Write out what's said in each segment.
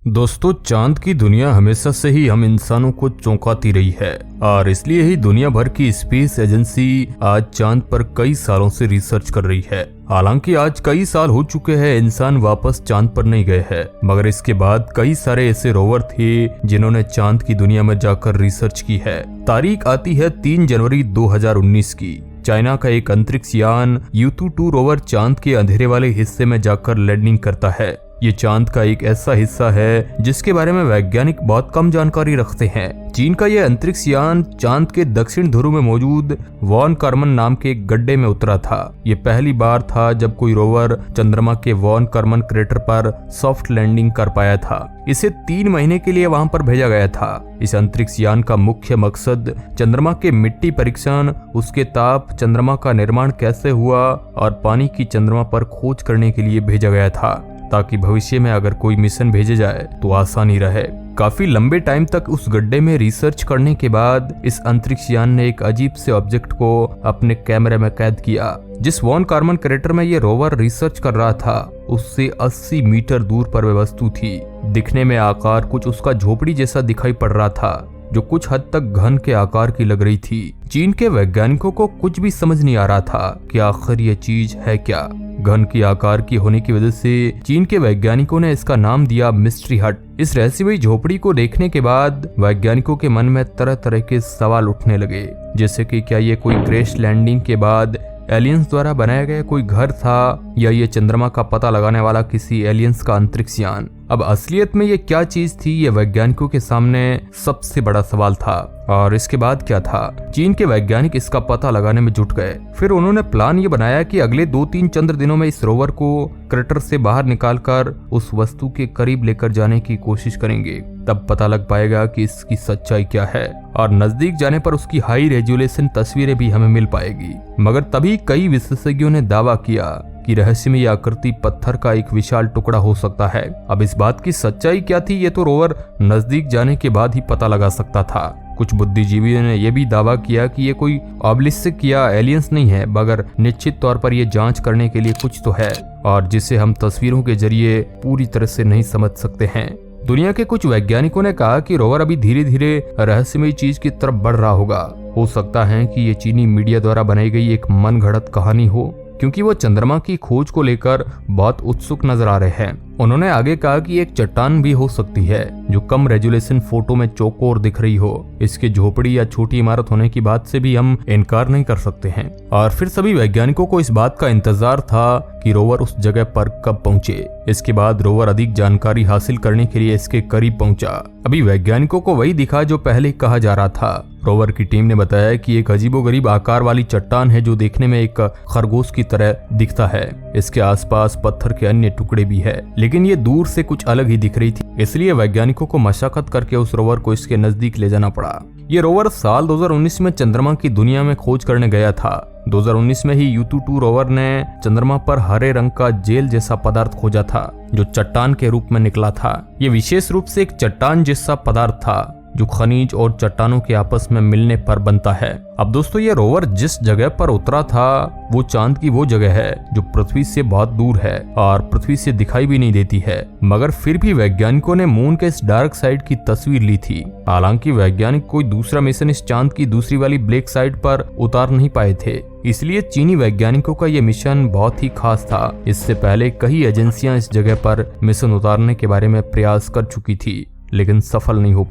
दोस्तों, चांद की दुनिया हमेशा से ही हम इंसानों को चौंकाती रही है और इसलिए ही दुनिया भर की स्पेस एजेंसी आज चांद पर कई सालों से रिसर्च कर रही है। हालांकि आज कई साल हो चुके हैं इंसान वापस चांद पर नहीं गए हैं, मगर इसके बाद कई सारे ऐसे रोवर थे जिन्होंने चांद की दुनिया में जाकर रिसर्च की है। तारीख आती है 3 जनवरी 2019 की। चाइना का एक अंतरिक्ष यान Yutu-2 रोवर चांद के अंधेरे वाले हिस्से में जाकर लैंडिंग करता है। ये चांद का एक ऐसा हिस्सा है जिसके बारे में वैज्ञानिक बहुत कम जानकारी रखते हैं। चीन का यह अंतरिक्ष यान चांद के दक्षिण ध्रुव में मौजूद वॉन कार्मन नाम के एक गड्ढे में उतरा था। ये पहली बार था जब कोई रोवर चंद्रमा के वॉन कार्मन क्रेटर पर सॉफ्ट लैंडिंग कर पाया था। इसे 3 महीने के लिए वहां पर भेजा गया था। इस अंतरिक्ष यान का मुख्य मकसद चंद्रमा के मिट्टी परीक्षण, उसके ताप, चंद्रमा का निर्माण कैसे हुआ और पानी की चंद्रमा पर खोज करने के लिए भेजा गया था, ताकि भविष्य में अगर कोई मिशन भेजे जाए तो आसानी रहे। काफी लंबे टाइम तक उस गड्ढे में रिसर्च करने के बाद इस अंतरिक्ष यान ने एक अजीब से ऑब्जेक्ट को अपने कैमरे में कैद किया। जिस वॉन कार्मन क्रेटर में ये रोवर रिसर्च कर रहा था उससे 80 मीटर दूर पर वह वस्तु थी। दिखने में आकार कुछ उसका झोपड़ी जैसा दिखाई पड़ रहा था, जो कुछ हद तक घन के आकार की लग रही थी। चीन के वैज्ञानिकों को कुछ भी समझ नहीं आ रहा था कि आखिर ये चीज है क्या। घन की आकार की होने की वजह से चीन के वैज्ञानिकों ने इसका नाम दिया मिस्ट्री हट। इस रहस्यमयी झोपड़ी को देखने के बाद वैज्ञानिकों के मन में तरह तरह के सवाल उठने लगे, जैसे कि क्या ये कोई क्रैश लैंडिंग के बाद एलियंस द्वारा बनाया गया कोई घर था, या ये चंद्रमा का पता लगाने वाला किसी एलियंस का अंतरिक्ष यान। अब असलियत में ये क्या चीज थी, ये वैज्ञानिकों के सामने सबसे बड़ा सवाल था। और इसके बाद क्या था, चीन के वैज्ञानिक इसका पता लगाने में जुट गए। फिर उन्होंने प्लान ये बनाया कि अगले 2-3 चंद्र दिनों में इस रोवर को क्रेटर से बाहर निकालकर उस वस्तु के करीब लेकर जाने की कोशिश करेंगे। तब पता लग पाएगा कि इसकी सच्चाई क्या है और नजदीक जाने पर उसकी हाई रेजोल्यूशन तस्वीरें भी हमें मिल पाएगी। मगर तभी कई विशेषज्ञों ने दावा किया कि रहस्यमय आकृति पत्थर का एक विशाल टुकड़ा हो सकता है। अब इस बात की सच्चाई क्या थी, ये तो रोवर नजदीक जाने के बाद ही पता लगा सकता था। कुछ बुद्धिजीवियों ने यह भी दावा किया कि ये कोई ऑब्लिस्क या एलियंस नहीं है, मगर निश्चित तौर पर यह जांच करने के लिए कुछ तो है और जिसे हम तस्वीरों के जरिए पूरी तरह से नहीं समझ सकते हैं। दुनिया के कुछ वैज्ञानिकों ने कहा कि रोवर अभी धीरे धीरे रहस्यमय चीज की तरफ बढ़ रहा होगा। हो सकता है कि ये चीनी मीडिया द्वारा बनाई गई एक मनगढ़ंत कहानी हो, क्योंकि वो चंद्रमा की खोज को लेकर बहुत उत्सुक नजर आ रहे हैं। उन्होंने आगे कहा कि एक चट्टान भी हो सकती है जो कम रेजोल्यूशन फोटो में चौकोर दिख रही हो। इसके झोपड़ी या छोटी इमारत होने की बात से भी हम इनकार नहीं कर सकते हैं। और फिर सभी वैज्ञानिकों को इस बात का इंतजार था कि रोवर उस जगह पर कब पहुंचे। इसके बाद रोवर अधिक जानकारी हासिल करने के लिए इसके करीब पहुंचा। अभी वैज्ञानिकों को वही दिखा जो पहले कहा जा रहा था। रोवर की टीम ने बताया कि एक अजीबोगरीब आकार वाली चट्टान है जो देखने में एक खरगोश की तरह दिखता है। इसके आसपास पत्थर के अन्य टुकड़े भी है, लेकिन ये दूर से कुछ अलग ही दिख रही थी। इसलिए वैज्ञानिकों को मशक्कत करके उस रोवर को इसके नजदीक ले जाना पड़ा। ये रोवर साल 2019 में चंद्रमा की दुनिया में खोज करने गया था। 2019 में ही Yutu-2 रोवर ने चंद्रमा पर हरे रंग का जेल जैसा पदार्थ खोजा था जो चट्टान के रूप में निकला था। ये विशेष रूप से एक चट्टान जैसा पदार्थ था जो खनिज और चट्टानों के आपस में मिलने पर बनता है। अब दोस्तों, ये रोवर जिस जगह पर उतरा था वो चांद की वो जगह है जो पृथ्वी से बहुत दूर है और पृथ्वी से दिखाई भी नहीं देती है। मगर फिर भी वैज्ञानिकों ने मून के इस डार्क साइड की तस्वीर ली थी। हालांकि वैज्ञानिक कोई दूसरा मिशन इस चांद की दूसरी वाली ब्लैक साइड पर उतार नहीं पाए थे, इसलिए चीनी वैज्ञानिकों का यह मिशन बहुत ही खास था। इससे पहले कई एजेंसियां इस जगह पर मिशन उतारने के बारे में प्रयास कर चुकी थी, लेकिन सफल नहीं हो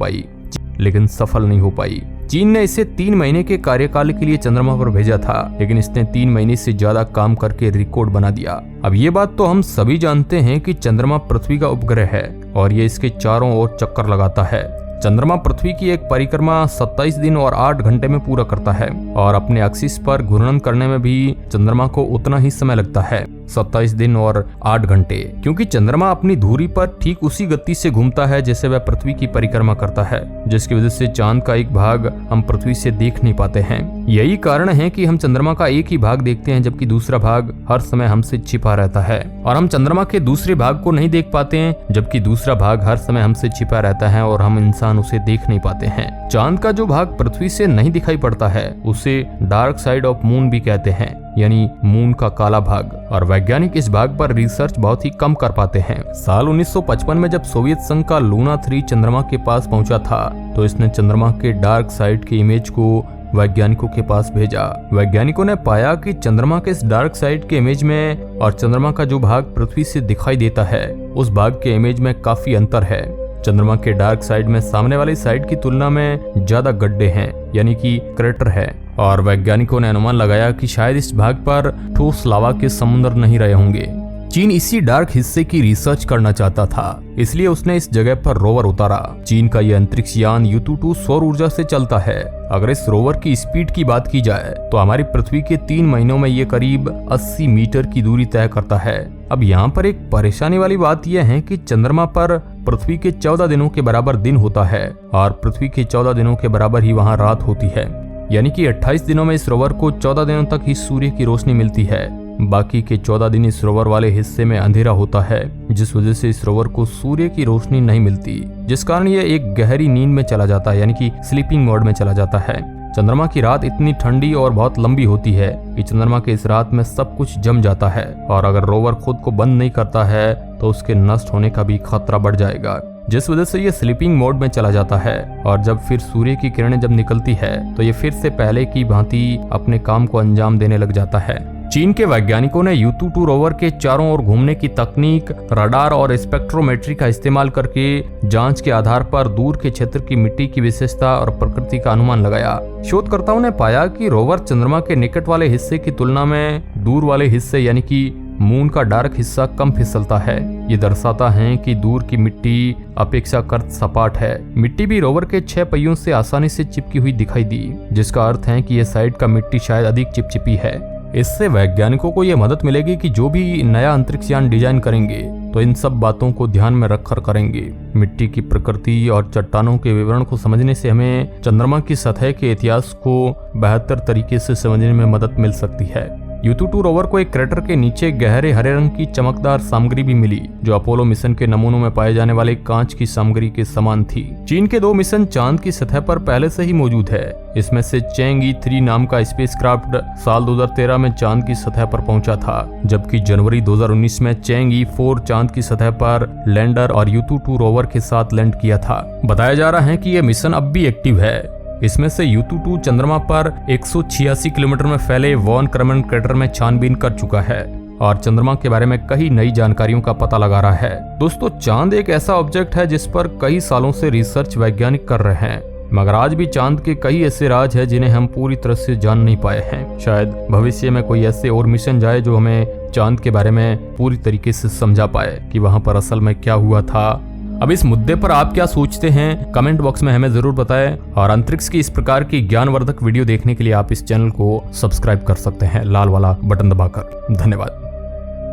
पाई। चीन ने इसे 3 महीने के कार्यकाल के लिए चंद्रमा पर भेजा था, लेकिन इसने 3 महीने से ज्यादा काम करके रिकॉर्ड बना दिया। अब ये बात तो हम सभी जानते हैं कि चंद्रमा पृथ्वी का उपग्रह है और ये इसके चारों ओर चक्कर लगाता है। चंद्रमा पृथ्वी की एक परिक्रमा 27 दिन और 8 घंटे में पूरा करता है और अपने एक्सिस पर घूर्णन करने में भी चंद्रमा को उतना ही समय लगता है, 27 दिन और 8 घंटे, क्योंकि चंद्रमा अपनी धुरी पर ठीक उसी गति से घूमता है जैसे वह पृथ्वी की परिक्रमा करता है, जिसकी वजह से चांद का एक भाग हम पृथ्वी से देख नहीं पाते हैं। यही कारण है कि हम चंद्रमा का एक ही भाग देखते हैं जबकि दूसरा भाग हर समय हमसे छिपा रहता है, और हम चंद्रमा के दूसरे भाग को नहीं देख पाते हैं जबकि दूसरा भाग हर समय हमसे छिपा रहता है और हम इंसान उसे देख नहीं पाते हैं। चांद का जो भाग पृथ्वी से नहीं दिखाई पड़ता है उसे डार्क साइड ऑफ मून भी कहते हैं, यानी मून का काला भाग। और वैज्ञानिक इस भाग पर रिसर्च बहुत ही कम कर पाते हैं। साल 1955 में जब सोवियत संघ का लूना 3 चंद्रमा के पास पहुंचा था तो इसने चंद्रमा के डार्क साइड के इमेज को वैज्ञानिकों के पास भेजा। वैज्ञानिकों ने पाया कि चंद्रमा के इस डार्क साइड के इमेज में और चंद्रमा का जो भाग पृथ्वी से दिखाई देता है उस भाग के इमेज में काफी अंतर है। चंद्रमा के डार्क साइड में सामने वाली साइड की तुलना में ज्यादा गड्ढे हैं, यानी कि क्रेटर है, और वैज्ञानिकों ने अनुमान लगाया कि शायद इस भाग पर ठोस लावा के समुद्र नहीं रहे होंगे। चीन इसी डार्क हिस्से की रिसर्च करना चाहता था, इसलिए उसने इस जगह पर रोवर उतारा। चीन का यह अंतरिक्ष यान Yutu-2 सौर ऊर्जा से चलता है। अगर इस रोवर की स्पीड की बात की जाए तो हमारी पृथ्वी के 3 महीनों में ये करीब 80 मीटर की दूरी तय करता है। अब यहाँ पर एक परेशानी वाली बात यह है कि चंद्रमा पर पृथ्वी के 14 दिनों के बराबर दिन होता है और पृथ्वी के 14 दिनों के बराबर ही वहाँ रात होती है, यानी कि 28 दिनों में इस रोवर को 14 दिनों तक ही सूर्य की रोशनी मिलती है। बाकी के 14 दिन इस रोवर वाले हिस्से में अंधेरा होता है, जिस वजह से इस रोवर को सूर्य की रोशनी नहीं मिलती, जिस कारण ये एक गहरी नींद में चला जाता है, यानी कि स्लीपिंग मोड में चला जाता है। चंद्रमा की रात इतनी ठंडी और बहुत लंबी होती है कि चंद्रमा के इस रात में सब कुछ जम जाता है, और अगर रोवर खुद को बंद नहीं करता है तो उसके नष्ट होने का भी खतरा बढ़ जाएगा, जिस वजह से ये स्लीपिंग मोड में चला जाता है। और जब फिर सूर्य की किरणें जब निकलती है तो ये फिर से पहले की भांति अपने काम को अंजाम देने लग जाता है। चीन के वैज्ञानिकों ने Yutu-2 रोवर के चारों ओर घूमने की तकनीक, रडार और स्पेक्ट्रोमेट्री का इस्तेमाल करके जांच के आधार पर दूर के क्षेत्र की मिट्टी की विशेषता और प्रकृति का अनुमान लगाया। शोधकर्ताओं ने पाया कि रोवर चंद्रमा के निकट वाले हिस्से की तुलना में दूर वाले हिस्से यानी कि मून का डार्क हिस्सा कम फिसलता है। ये दर्शाता है कि दूर की मिट्टी अपेक्षाकृत सपाट है। मिट्टी भी रोवर के 6 पहियों से आसानी से चिपकी हुई दिखाई दी, जिसका अर्थ है कि यह साइड का मिट्टी शायद अधिक चिपचिपी है। इससे वैज्ञानिकों को यह मदद मिलेगी कि जो भी नया अंतरिक्ष यान डिजाइन करेंगे तो इन सब बातों को ध्यान में रखकर करेंगे। मिट्टी की प्रकृति और चट्टानों के विवरण को समझने से हमें चंद्रमा की सतह के इतिहास को बेहतर तरीके से समझने में मदद मिल सकती है। Yutu-2 रोवर को एक क्रेटर के नीचे गहरे हरे रंग की चमकदार सामग्री भी मिली, जो अपोलो मिशन के नमूनों में पाए जाने वाले कांच की सामग्री के समान थी। चीन के 2 मिशन चांद की सतह पर पहले से ही मौजूद है। इसमें से चैंग-ई 3 नाम का स्पेसक्राफ्ट साल 2013 में चांद की सतह पर पहुंचा था, जबकि जनवरी 2019 में चैंग-ई 4 चांद की सतह पर लैंडर और Yutu-2 रोवर के साथ लैंड किया था। बताया जा रहा है कि यह मिशन अब भी एक्टिव है। इसमें से Yutu-2 चंद्रमा पर 186 किलोमीटर में फैले वॉन क्रमन क्रेटर में छानबीन कर चुका है और चंद्रमा के बारे में कई नई जानकारियों का पता लगा रहा है। दोस्तों, चांद एक ऐसा ऑब्जेक्ट है जिस पर कई सालों से रिसर्च वैज्ञानिक कर रहे हैं, मगर आज भी चांद के कई ऐसे राज हैं जिन्हें हम पूरी तरह से जान नहीं पाए हैं। शायद भविष्य में कोई ऐसे और मिशन जाए जो हमें चांद के बारे में पूरी तरीके से समझा पाए कि वहां पर असल में क्या हुआ था। अब इस मुद्दे पर आप क्या सोचते हैं, कमेंट बॉक्स में हमें जरूर बताएं, और अंतरिक्ष की इस प्रकार की ज्ञानवर्धक वीडियो देखने के लिए आप इस चैनल को सब्सक्राइब कर सकते हैं लाल वाला बटन दबाकर। धन्यवाद।